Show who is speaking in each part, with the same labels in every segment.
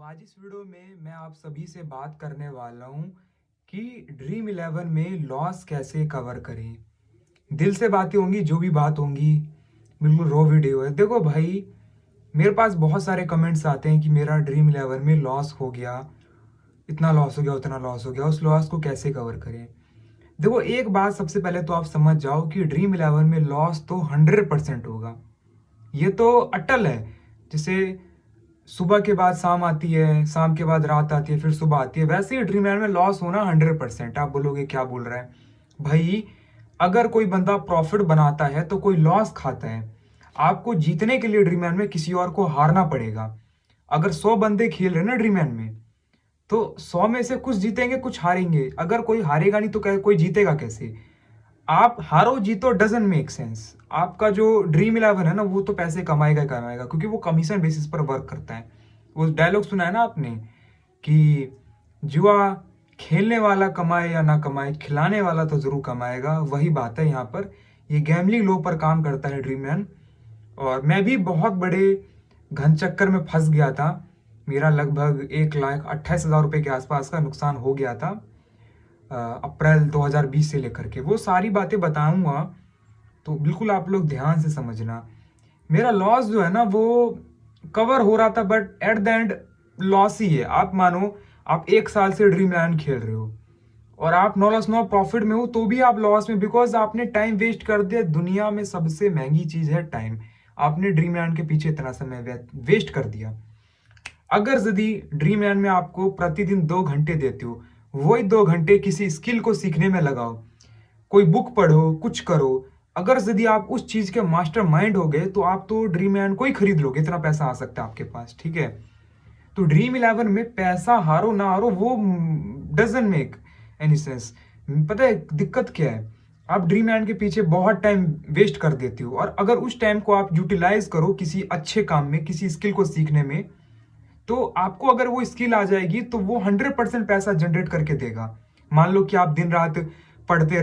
Speaker 1: आज इस वीडियो में मैं आप सभी से बात करने वाला हूँ कि ड्रीम इलेवन में लॉस कैसे कवर करें। दिल से बातें होंगी, जो भी बात होंगी बिल्कुल रॉ वीडियो है। देखो भाई, मेरे पास बहुत सारे कमेंट्स आते हैं कि मेरा ड्रीम इलेवन में लॉस हो गया, इतना लॉस हो गया, उतना लॉस हो गया, उस लॉस को कैसे कवर करें। देखो, एक बात सबसे पहले तो आप समझ जाओ कि ड्रीम इलेवन में लॉस तो 100% होगा। ये तो अटल है। जैसे सुबह के बाद शाम आती है, शाम के बाद रात आती है, फिर सुबह आती है, वैसे ही ड्रीम लैंड में लॉस होना 100%। आप बोलोगे क्या बोल रहा है भाई। अगर कोई बंदा प्रॉफिट बनाता है तो कोई लॉस खाता है। आपको जीतने के लिए ड्रीम लैंड में किसी और को हारना पड़ेगा। अगर 100 बंदे खेल रहे हैं ना ड्रीम लैंड में, तो 100 में से कुछ जीतेंगे, कुछ हारेंगे। अगर कोई हारेगा नहीं तो कोई जीतेगा कैसे। आप हारो जीतो डजंट मेक सेंस। आपका जो ड्रीम इलेवन है ना, वो तो पैसे कमाएगा ही कमाएगा, क्योंकि वो कमीशन बेसिस पर वर्क करता है। वो डायलॉग सुना है ना आपने कि जुआ खेलने वाला कमाए या ना कमाए, खिलाने वाला तो जरूर कमाएगा। वही बात है यहाँ पर। ये गैमलिंग लो पर काम करता है ड्रीम इलेवन। और मैं भी बहुत बड़े घन चक्कर में फंस गया था। मेरा लगभग 1,28,000 रुपए के आसपास का नुकसान हो गया था अप्रैल 2020 से लेकर के। वो सारी बातें बताऊंगा, तो बिल्कुल आप लोग ध्यान से समझना। मेरा लॉस जो है ना, वो कवर हो रहा था, but at the end loss ही है। आप मानो आप 1 साल से ड्रीम इलेवन खेल रहे हो और आप 9 प्रॉफिट में हो, तो भी आप लॉस में, बिकॉज आपने टाइम वेस्ट कर दिया। दुनिया में सबसे महंगी चीज है टाइम। आपने ड्रीम इलेवन के पीछे इतना समय वेस्ट कर दिया। अगर यदि ड्रीम इलेवन में आपको प्रतिदिन 2 घंटे देते हो, वही 2 घंटे किसी स्किल को सीखने में लगाओ, कोई बुक पढ़ो, कुछ करो। अगर यदि आप उस चीज के मास्टर माइंड हो गए, तो आप तो ड्रीम इलेवन को ही खरीद लोगे। इतना पैसा आ सकता है आपके पास, ठीक है। तो ड्रीम इलेवन में पैसा हारो ना हारो, वो डजंट मेक एनी सेंस। पता है दिक्कत क्या है? आप ड्रीम इलेवन के पीछे बहुत टाइम वेस्ट कर देते हो, और अगर उस टाइम को आप यूटिलाइज करो किसी अच्छे काम में, किसी स्किल को सीखने में, तो आपको अगर वो स्किल आ जाएगी तो वो 100% पैसा जनरेट करके देगा। मान लो कि आप दिन रात पढ़ते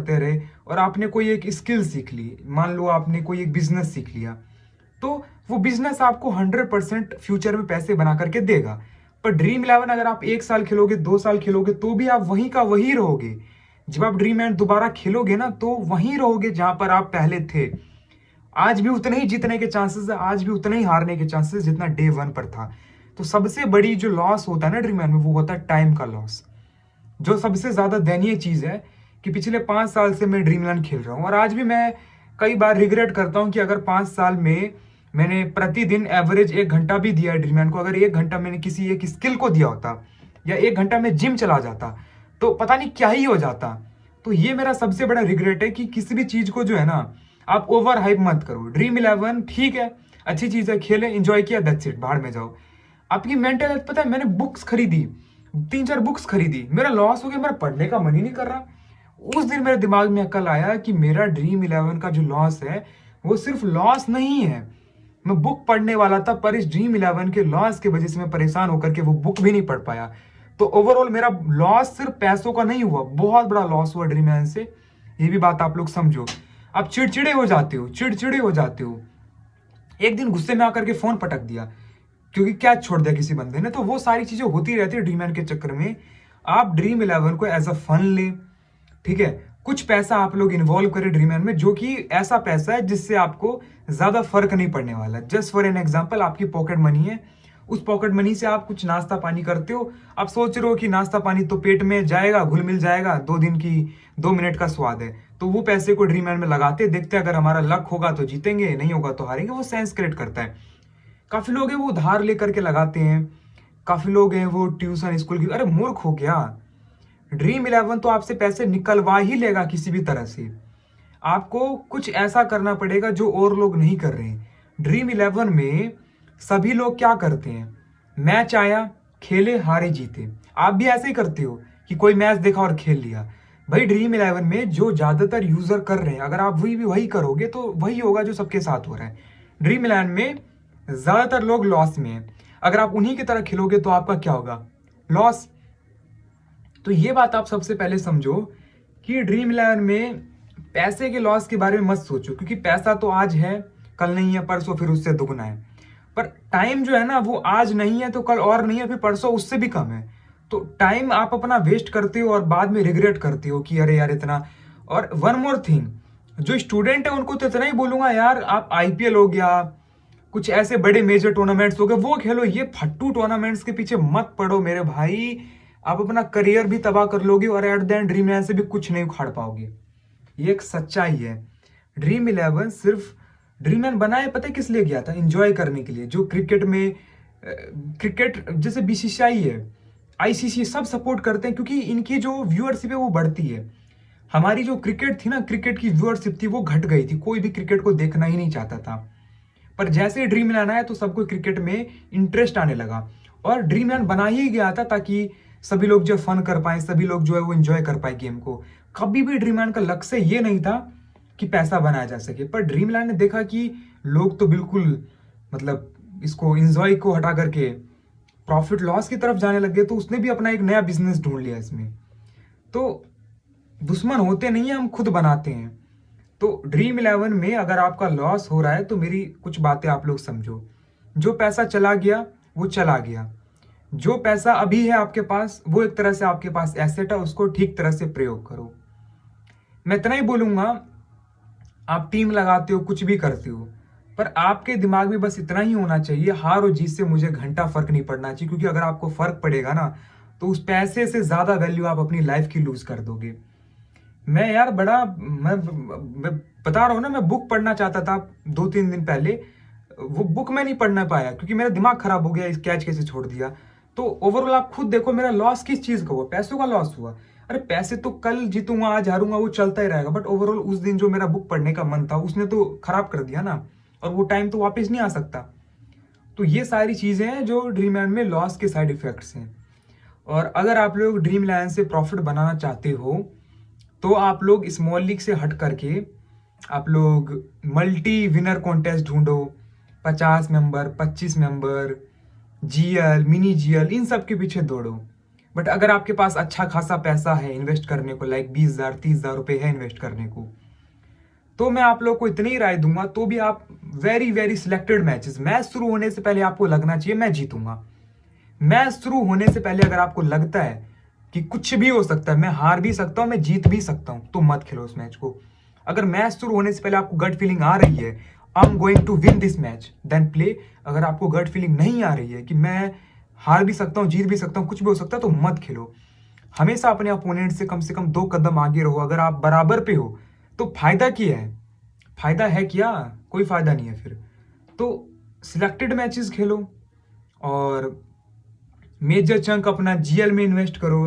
Speaker 1: रहे और आपने कोई एक स्किल सीख ली। मान लो आपने कोई एक बिजनेस सीख लिया, तो वो बिजनेस आपको 100% फ्यूचर में पैसे बना करके देगा। पर ड्रीम इलेवन अगर आप 1 साल खेलोगे, 2 साल खेलोगे, तो भी आप वहीं का वही रहोगे। जब आप ड्रीम इलेवन दोबारा खेलोगे ना, तो वहीं रहोगे जहां पर आप पहले थे। आज भी उतने ही जीतने के चांसेस है, आज भी उतने ही हारने के चांसेस जितना डे 1 पर था। तो सबसे बड़ी जो लॉस होता है ना ड्रीम इलेवन में, वो होता है टाइम का लॉस। जो सबसे ज्यादा दयनीय चीज है कि पिछले 5 साल से मैं ड्रीम इलेवन खेल रहा हूँ, और आज भी मैं कई बार रिग्रेट करता हूँ कि अगर 5 साल में मैंने प्रतिदिन एवरेज 1 घंटा भी दिया है ड्रीम इलेवन को, अगर 1 घंटा मैंने किसी एक स्किल को दिया होता, या 1 घंटा मैं जिम चला जाता, तो पता नहीं क्या ही हो जाता। तो ये मेरा सबसे बड़ा रिग्रेट है कि किसी भी चीज को जो है ना, आप ओवर हाइप मत करो। ड्रीम इलेवन ठीक है, अच्छी चीज है, खेले, एंजॉय किया, दैट्स इट, बाहर में जाओ। आपकी मेंटल हेल्थ, पता है मैंने बुक्स खरीदी, 3-4 बुक्स खरीदी, मेरा लॉस हो गया, मेरा पढ़ने का मन ही नहीं कर रहा। उस दिन मेरे दिमाग में अकल आया कि मेरा ड्रीम इलेवन का जो लॉस है, वो सिर्फ लॉस नहीं है। मैं बुक पढ़ने वाला था, पर इस ड्रीम इलेवन के लॉस की वजह से मैं परेशान होकर के वो बुक भी नहीं पढ़ पाया। तो ओवरऑल मेरा लॉस सिर्फ पैसों का नहीं हुआ, बहुत बड़ा लॉस हुआ ड्रीम इलेवन से। ये भी बात आप लोग समझो। आप चिड़चिड़े हो जाते हो, चिड़चिड़े हो जाते हो। एक दिन गुस्से में आकर के फोन पटक दिया, क्योंकि कैच छोड़ दिया किसी बंदे ने। तो वो सारी चीजें होती रहती है ड्रीम इलेवन के चक्कर में। आप ड्रीम इलेवन को एज अ फन ले, ठीक है। कुछ पैसा आप लोग इन्वॉल्व करें ड्रीम इलेवन में, जो कि ऐसा पैसा है जिससे आपको ज्यादा फर्क नहीं पड़ने वाला। जस्ट फॉर एन एग्जांपल, आपकी पॉकेट मनी है, उस पॉकेट मनी से आप कुछ नाश्ता पानी करते हो। आप सोच रहे हो कि नाश्ता पानी तो पेट में जाएगा, घुल मिल जाएगा, 2 दिन की 2 मिनट का स्वाद है। तो वो पैसे को ड्रीम इलेवन में लगाते, देखते अगर हमारा लक होगा तो जीतेंगे, नहीं होगा तो हारेंगे। वो सेंस क्रिएट करता है। काफी लोग हैं वो उधार लेकर के लगाते हैं, काफी लोग हैं वो ट्यूशन स्कूल की। अरे मूर्ख हो गया, ड्रीम इलेवन तो आपसे पैसे निकलवा ही लेगा किसी भी तरह से। आपको कुछ ऐसा करना पड़ेगा जो और लोग नहीं कर रहे हैं। ड्रीम इलेवन में सभी लोग क्या करते हैं, मैच आया, खेले, हारे, जीते। आप भी ऐसे ही करते हो कि कोई मैच देखा और खेल लिया। भाई ड्रीम इलेवन में जो ज्यादातर यूजर कर रहे हैं, अगर आप वही करोगे तो वही होगा जो सबके साथ हो रहा है। ड्रीम इलेवन में ज्यादातर लोग लॉस में हैं। अगर आप उन्हीं की तरह खेलोगे तो आपका क्या होगा, लॉस। तो ये बात आप सबसे पहले समझो कि ड्रीम इलेवन में पैसे के लॉस के बारे में मत सोचो, क्योंकि पैसा तो आज है, कल नहीं है, परसों फिर उससे दुगना है। पर टाइम जो है ना वो आज नहीं है तो कल और नहीं है, फिर परसों उससे भी कम है। तो टाइम आप अपना वेस्ट करते हो और बाद में रिग्रेट करते हो कि अरे यार इतना। और वन मोर थिंग, जो स्टूडेंट है उनको तो इतना ही बोलूंगा यार, आप आईपीएल हो गया, कुछ ऐसे बड़े मेजर टूर्नामेंट्स हो गए वो खेलो, ये फट्टू टूर्नामेंट्स के पीछे मत पड़ो मेरे भाई। आप अपना करियर भी तबाह कर लोगे और eight the and dream eleven से भी कुछ नहीं उखाड़ पाओगे। ये एक सच्चाई है। ड्रीम इलेवन सिर्फ ड्रीम इलेवन बनाए पता है किस लिए गया था? एंजॉय करने के लिए। जो क्रिकेट में क्रिकेट जैसे बीसीसीआई है, आईसीसी, सब सपोर्ट करते हैं क्योंकि इनकी जो व्यूअरशिप है वो बढ़ती है। हमारी जो क्रिकेट थी ना, क्रिकेट की व्यूअरशिप थी वो घट गई थी, कोई भी क्रिकेट को देखना ही नहीं चाहता था। पर जैसे ही ड्रीम इलेवन आया तो सबको क्रिकेट में इंटरेस्ट आने लगा, और ड्रीम इलेवन बना ही गया था ताकि सभी लोग जो फन कर पाए, सभी लोग जो है वो एंजॉय कर पाए गेम को। कभी भी ड्रीम इलेवन का लक्ष्य ये नहीं था कि पैसा बनाया जा सके, पर ड्रीम इलेवन ने देखा कि लोग तो बिल्कुल मतलब इसको एंजॉय को हटा करके प्रॉफिट लॉस की तरफ जाने लग गए, तो उसने भी अपना एक नया बिजनेस ढूंढ लिया इसमें। तो दुश्मन होते नहीं है, हम खुद बनाते हैं। तो ड्रीम इलेवन में अगर आपका लॉस हो रहा है तो मेरी कुछ बातें आप लोग समझो। जो पैसा चला गया वो चला गया, जो पैसा अभी है आपके पास वो एक तरह से आपके पास एसेट है, उसको ठीक तरह से प्रयोग करो। मैं इतना ही बोलूंगा, आप टीम लगाते हो, कुछ भी करते हो, पर आपके दिमाग में बस इतना ही होना चाहिए, हार और जीत से मुझे घंटा फर्क नहीं पड़ना चाहिए, क्योंकि अगर आपको फर्क पड़ेगा ना तो उस पैसे से ज्यादा वैल्यू आप अपनी लाइफ की लूज कर दोगे। मैं यार मैं बता रहा हूँ ना, मैं बुक पढ़ना चाहता था 2-3 दिन पहले, वो बुक मैं नहीं पढ़ना पाया क्योंकि मेरा दिमाग खराब हो गया, इस कैच कैसे छोड़ दिया। तो ओवरऑल आप खुद देखो, मेरा लॉस किस चीज का हुआ? पैसों का लॉस हुआ। अरे पैसे तो कल जीतूंगा, आज हारूंगा, वो चलता ही रहेगा, बट ओवरऑल उस दिन जो मेरा बुक पढ़ने का मन था उसने तो खराब कर दिया ना, और वो टाइम तो वापस नहीं आ सकता। तो ये सारी चीजें हैं जो ड्रीम इलेवन में लॉस के साइड इफेक्ट्स हैं। और अगर आप लोग ड्रीम इलेवन से प्रॉफिट बनाना चाहते हो तो आप लोग स्मॉल लीग से हट करके आप लोग मल्टी विनर कॉन्टेस्ट ढूंढो, 50 member, 25 member, GL, mini GL, इन सब के पीछे दौड़ो। बट अगर आपके पास अच्छा खासा पैसा है इन्वेस्ट करने को, लाइक 20,000 30,000 रुपए है इन्वेस्ट करने को, तो मैं आप लोग को इतनी ही राय दूंगा, तो भी आप very very selected matches, match शुरू होने से पहले आपको लगना चाहिए मैं जीतूंगा। मैच शुरू होने से पहले अगर आपको लगता है कि कुछ भी हो सकता है, मैं हार भी सकता हूं, मैं जीत भी सकता हूं, तो मत खेलो उस मैच को। अगर मैच शुरू होने से पहले आपको गट फीलिंग आ रही है I am going to win this match, then play. अगर आपको गट फीलिंग नहीं आ रही है कि मैं हार भी सकता हूं, जीत भी सकता हूं, कुछ भी हो सकता है, तो मत खेलो। हमेशा अपने अपोनेंट से कम 2 कदम आगे रहो। अगर आप बराबर पे हो तो फायदा क्या है? फायदा है क्या? कोई फायदा नहीं है फिर। तो सिलेक्टेड मैचेस खेलो और मेजर चंक अपना जीएल में इन्वेस्ट करो,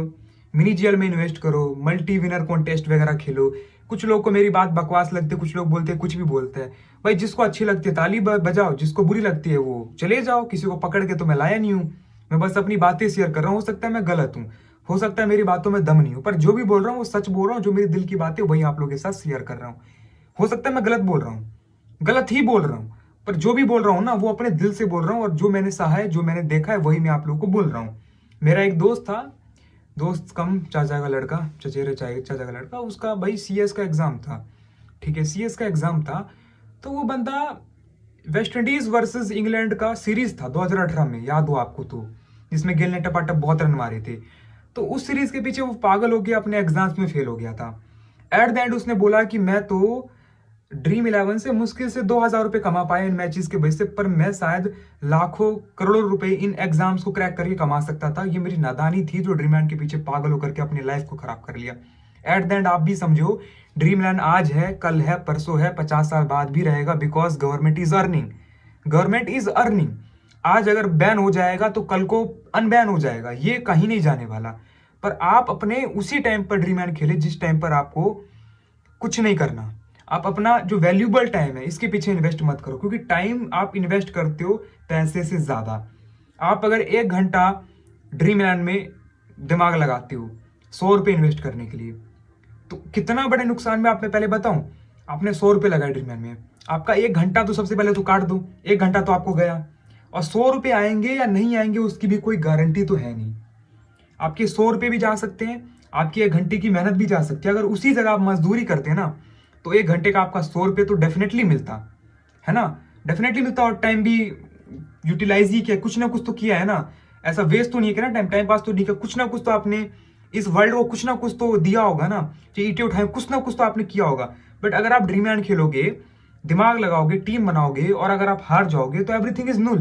Speaker 1: मिनी जीएल में इन्वेस्ट करो, मल्टी विनर कॉन्टेस्ट वगैरह खेलो। कुछ लोग को मेरी बात बकवास लगती है, कुछ लोग बोलते हैं कुछ भी बोलते हैं, भाई जिसको अच्छी लगती है ताली बजाओ, जिसको बुरी लगती है वो चले जाओ, किसी को पकड़ के तो मैं लाया नहीं हूँ। मैं बस अपनी बातें शेयर कर रहा हूँ, हो सकता है मैं गलत हूँ, हो सकता है मेरी बातों में दम नहीं हो, पर जो भी बोल रहा हूँ वो सच बोल रहा हूँ, जो मेरी दिल की बातें वही आप लोगों के साथ शेयर कर रहा हूँ। हो सकता है मैं गलत बोल रहा हूँ, गलत ही बोल रहा हूँ, पर जो भी बोल रहा हूँ ना वो अपने दिल से बोल रहा हूँ, और जो मैंने सहा है, जो मैंने देखा है, वही मैं आप लोगों को बोल रहा हूँ। मेरा एक दोस्त था, दोस्त कम चाचा का लड़का, चचेरे चाचा का लड़का, उसका भाई सीएस का एग्जाम था, ठीक है, सीएस का एग्जाम था। तो वो बंदा वेस्ट इंडीज वर्सेस इंग्लैंड का सीरीज था 2018 में, याद हो आपको तो, जिसमें गिल ने टपाटप बहुत रन मारे थे। तो उस सीरीज के पीछे वो पागल हो गया, अपने एग्जाम्स में फेल हो गया था। एट द एंड उसने बोला कि मैं तो ड्रीम इलेवन से मुश्किल से 2,000 रुपए कमा पाया इन मैचेस के वजह से, पर मैं शायद लाखों करोड़ों रुपए इन एग्जाम्स को क्रैक करके कमा सकता था। ये मेरी नादानी थी जो ड्रीम इलेवन के पीछे पागल होकर के अपनी लाइफ को खराब कर लिया। एट द एंड आप भी समझो, ड्रीम इलेवन आज है, कल है, परसों है, 50 साल बाद भी रहेगा, because government is earning, government is earning. आज अगर बैन हो जाएगा तो कल को अनबैन हो जाएगा, ये कहीं नहीं जाने वाला। पर आप अपने उसी टाइम पर ड्रीम इलेवन खेले जिस टाइम पर आपको कुछ नहीं करना। आप अपना जो वैल्यूबल टाइम है इसके पीछे इन्वेस्ट मत करो, क्योंकि टाइम आप इन्वेस्ट करते हो पैसे से ज्यादा। आप अगर 1 घंटा ड्रीम इलेवन में दिमाग लगाते हो 100 रुपये इन्वेस्ट करने के लिए, तो कितना बड़े नुकसान में आप मैं पहले बताऊं। आपने 100 रुपये लगाए ड्रीम इलेवन में, आपका 1 घंटा तो सबसे पहले तो काट दो, 1 घंटा तो आपको गया, और 100 रुपये आएंगे या नहीं आएंगे उसकी भी कोई गारंटी तो है नहीं। आपके 100 रुपये भी जा सकते हैं, आपकी 1 घंटे की मेहनत भी जा सकती है। अगर उसी जगह आप मजदूरी करते हैं ना, तो 1 घंटे का आपका 100 रुपये तो डेफिनेटली मिलता है ना, डेफिनेटली मिलता, और टाइम भी यूटिलाइज ही किया, कुछ ना कुछ तो किया है ना। ऐसा वेस्ट तो नहीं किया ना, टाइम पास तो नहीं किया, कुछ ना कुछ तो आपने इस वर्ल्ड को कुछ ना कुछ तो दिया होगा ना, जो ईंटें उठाए कुछ ना कुछ तो आपने किया होगा। बट अगर आप ड्रीम लैंड खेलोगे, दिमाग लगाओगे, टीम बनाओगे और अगर आप हार जाओगे तो एवरीथिंग इज नुल।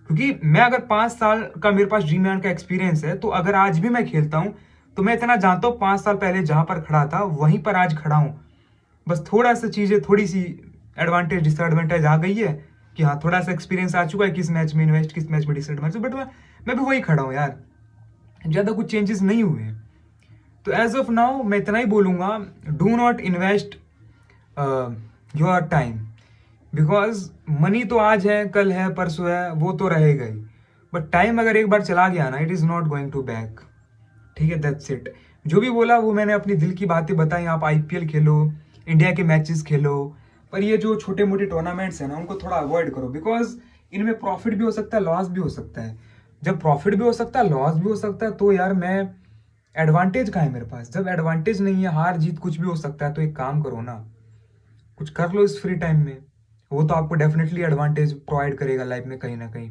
Speaker 1: क्योंकि मैं अगर 5 साल का मेरे पास ड्रीम लैंड का एक्सपीरियंस है, तो अगर आज भी मैं खेलता हूँ तो मैं इतना जानता हूँ 5 साल पहले जहां पर खड़ा था वहीं पर आज खड़ा हूँ। बस थोड़ा सा चीजें, थोड़ी सी एडवांटेज डिसएडवांटेज आ गई है कि हाँ थोड़ा सा एक्सपीरियंस आ चुका है, किस मैच में इन्वेस्ट, किस मैच में डिसएडवांटेज, बट मैं भी वही खड़ा हूँ यार, ज्यादा कुछ चेंजेस नहीं हुए हैं। तो एज ऑफ नाउ मैं इतना ही बोलूंगा, do not invest your time, because money तो आज है, कल है, परसों है, वो तो रहेगा ही, बट टाइम अगर एक बार चला गया ना, it is not going to back. ठीक है, दैट्स इट। जो भी बोला वो मैंने अपनी दिल की बातें बताई। आप आईपीएल खेलो, इंडिया के मैचेस खेलो, पर ये जो छोटे मोटे टूर्नामेंट्स है ना, उनको थोड़ा अवॉइड करो, बिकॉज इनमें प्रॉफिट भी हो सकता है, लॉस भी हो सकता है। जब प्रॉफिट भी हो सकता है, लॉस भी हो सकता है, तो यार मैं एडवांटेज कहाँ है मेरे पास? जब एडवांटेज नहीं है, हार जीत कुछ भी हो सकता है, तो एक काम करो ना, कुछ कर लो इस फ्री टाइम में। वो तो आपको डेफिनेटली एडवांटेज प्रोवाइड करेगा लाइफ में कहीं ना कहीं।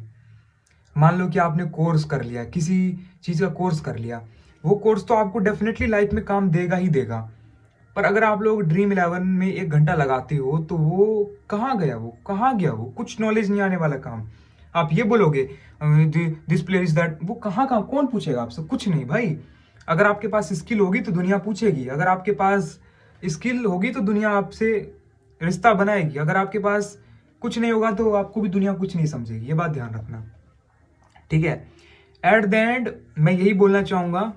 Speaker 1: मान लो कि आपने कोर्स कर लिया, किसी चीज़ का कोर्स कर लिया, वो कोर्स तो आपको डेफिनेटली लाइफ में काम देगा ही देगा। पर अगर आप लोग ड्रीम इलेवन में 1 घंटा लगाते हो तो वो कहाँ गया, वो कहाँ गया, वो कुछ नॉलेज नहीं आने वाला काम। आप ये बोलोगे दिस प्लेयर इज दैट, वो कहाँ कहाँ, कौन पूछेगा आपसे? कुछ नहीं भाई। अगर आपके पास स्किल होगी तो दुनिया पूछेगी, अगर आपके पास स्किल होगी तो दुनिया आपसे रिश्ता बनाएगी, अगर आपके पास कुछ नहीं होगा तो आपको भी दुनिया कुछ नहीं समझेगी। ये बात ध्यान रखना, ठीक है। एट द एंड मैं यही बोलना चाहूंगा,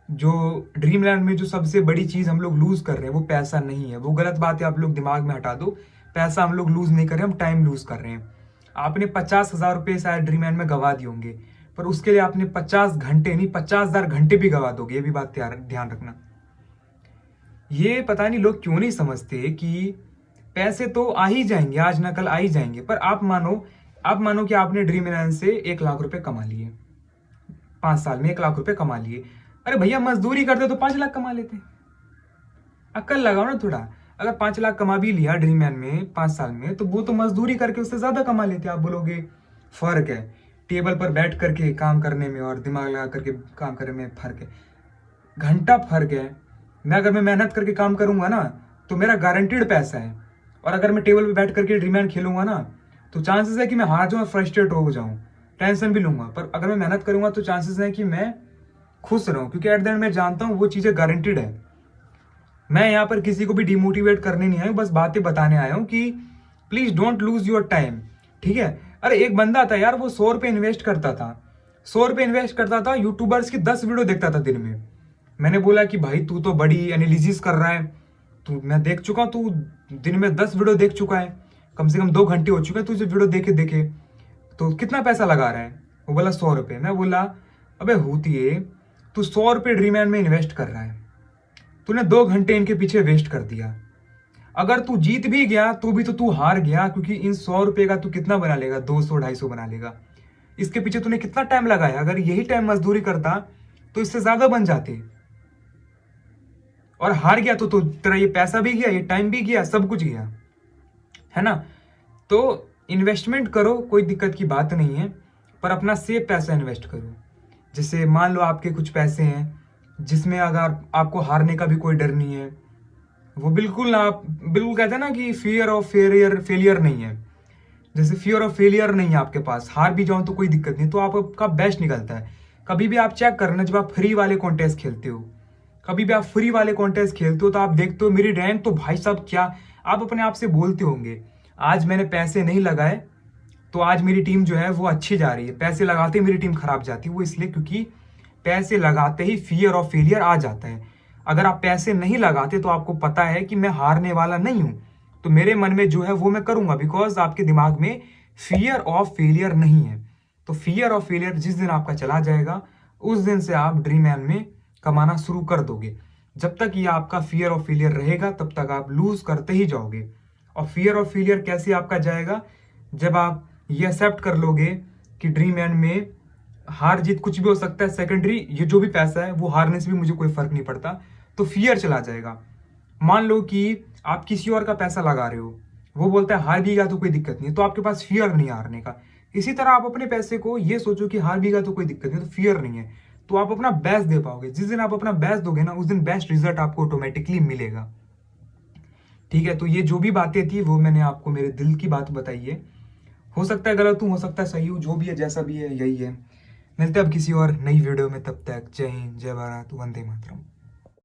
Speaker 1: जो ड्रीम लैंड में जो सबसे बड़ी चीज हम लोग लूज कर रहे हैं वो पैसा नहीं है, वो गलत बात है, आप लोग दिमाग में हटा दो। पैसा हम लोग लूज नहीं कर रहे, हम टाइम लूज कर रहे हैं। आपने 50,000 रुपये शायद ड्रीम लैंड में गवा दिए होंगे, पर उसके लिए आपने 50 घंटे नहीं, 50,000 घंटे भी गवा दोगे। ये भी बात ध्यान रखना। ये पता नहीं लोग क्यों नहीं समझते कि पैसे तो आ ही जाएंगे, आज ना कल आ ही जाएंगे। पर आप मानो कि आपने ड्रीम इलेवन से 1 लाख रुपए कमा लिए, 5 साल में 1 लाख रुपए कमा लिए। अरे भैया मजदूरी करते तो 5 लाख कमा लेते। अक्ल लगाओ ना थोड़ा। अगर 5 लाख कमा भी लिया ड्रीम मैन में 5 साल में, तो वो तो मजदूरी करके उससे ज्यादा कमा लेते। आप बोलोगे फर्क है, टेबल पर बैठ करके काम करने में और दिमाग लगा करके काम करने में फर्क है, घंटा फर्क है। अगर मैं मेहनत करके काम करूंगा ना तो मेरा गारंटीड पैसा है, और अगर मैं टेबल पे बैठ करके ड्रीम मैन खेलूंगा ना तो चांसेस है कि मैं हार जाऊं, फ्रस्ट्रेट हो जाऊं, टेंशन भी लूंगा। पर अगर मैं मेहनत करूंगा तो चांसेस है कि मैं खुश रहूं, क्योंकि एट द एंड मैं जानता हूं वो चीजें गारंटीड है। मैं यहाँ पर किसी को भी डिमोटिवेट करने नहीं आया हूँ, बस बातें बताने आया हूँ कि please don't lose your time. ठीक है। अरे एक बंदा था यार, वो 100 रुपये इन्वेस्ट करता था, 100 रुपये इन्वेस्ट करता था, यूट्यूबर्स की 10 वीडियो देखता था दिन में। मैंने बोला कि भाई तू तो बड़ी एनालिसिस कर रहा है, तू, मैं देख चुका हूँ, तू दिन में 10 वीडियो देख चुका है, कम से कम 2 घंटे हो चुके हैं तुझे वीडियो देखे देखे, तो कितना पैसा लगा रहा है? वो बोला 100 रुपये। मैं बोला अबे होती तू 100 रुपये ड्रीम लैंड में इन्वेस्ट कर रहा है, तूने 2 घंटे इनके पीछे वेस्ट कर दिया। अगर तू जीत भी गया तो भी तो तू हार गया, क्योंकि इन 100 रुपये का तू कितना बना लेगा? 200-250 बना लेगा। इसके पीछे तूने कितना टाइम लगाया? अगर यही टाइम मजदूरी करता तो इससे ज्यादा बन जाते। और हार गया तो तेरा ये पैसा भी गया, ये टाइम भी गया, सब कुछ गया, है ना। तो इन्वेस्टमेंट करो, कोई दिक्कत की बात नहीं है, पर अपना सेफ पैसा इन्वेस्ट करो। जैसे मान लो आपके कुछ पैसे हैं जिसमें अगर आपको हारने का भी कोई डर नहीं है, वो बिल्कुल आप बिल्कुल कहते हैं ना कि फियर ऑफ फेलियर नहीं है, जैसे फियर ऑफ फेलियर नहीं है आपके पास, हार भी जाओ तो कोई दिक्कत नहीं, तो आपका बेस्ट निकलता है। कभी भी आप चेक करना, जब आप फ्री वाले कॉन्टेस्ट खेलते हो, कभी भी आप फ्री वाले कॉन्टेस्ट खेलते हो तो आप देखते हो मेरी रैंक तो भाई साहब क्या, आप अपने आप से बोलते होंगे आज मैंने पैसे नहीं लगाए तो आज मेरी टीम जो है वो अच्छी जा रही है, पैसे लगाते ही मेरी टीम खराब जाती है। वो इसलिए क्योंकि पैसे लगाते ही फियर ऑफ फेलियर आ जाता है। अगर आप पैसे नहीं लगाते तो आपको पता है कि मैं हारने वाला नहीं हूं, तो मेरे मन में जो है वो मैं करूंगा, बिकॉज आपके दिमाग में फियर ऑफ फेलियर नहीं है। तो फियर ऑफ फेलियर जिस दिन आपका चला जाएगा उस दिन से आप ड्रीम मैन में कमाना शुरू कर दोगे। जब तक ये आपका फियर ऑफ फेलियर रहेगा तब तक आप लूज करते ही जाओगे। और फियर ऑफ फेलियर कैसे आपका जाएगा? जब आप ये एक्सेप्ट कर लोगे कि ड्रीम एंड में हार जीत कुछ भी हो सकता है, सेकेंडरी ये जो भी पैसा है वो हारने से भी मुझे कोई फर्क नहीं पड़ता, तो फियर चला जाएगा। मान लो कि आप किसी और का पैसा लगा रहे हो, वो बोलता है हार भी गया तो कोई दिक्कत नहीं, तो आपके पास फियर नहीं हारने का, इसी तरह आप अपने पैसे को ये सोचो कि हार भी गया तो कोई दिक्कत नहीं, तो फियर नहीं है, तो आप अपना बेस्ट दे पाओगे। जिस दिन आप अपना बेस्ट दोगे ना, उस दिन बेस्ट रिजल्ट आपको ऑटोमेटिकली मिलेगा। ठीक है, तो ये जो भी बातें थी वो मैंने आपको मेरे दिल की बात बताई है। हो सकता है गलत हूँ, हो सकता है सही हूँ, जो भी है जैसा भी है यही है। मिलते हैं अब किसी और नई वीडियो में, तब तक जय हिंद, जय भारत, वंदे मातरम।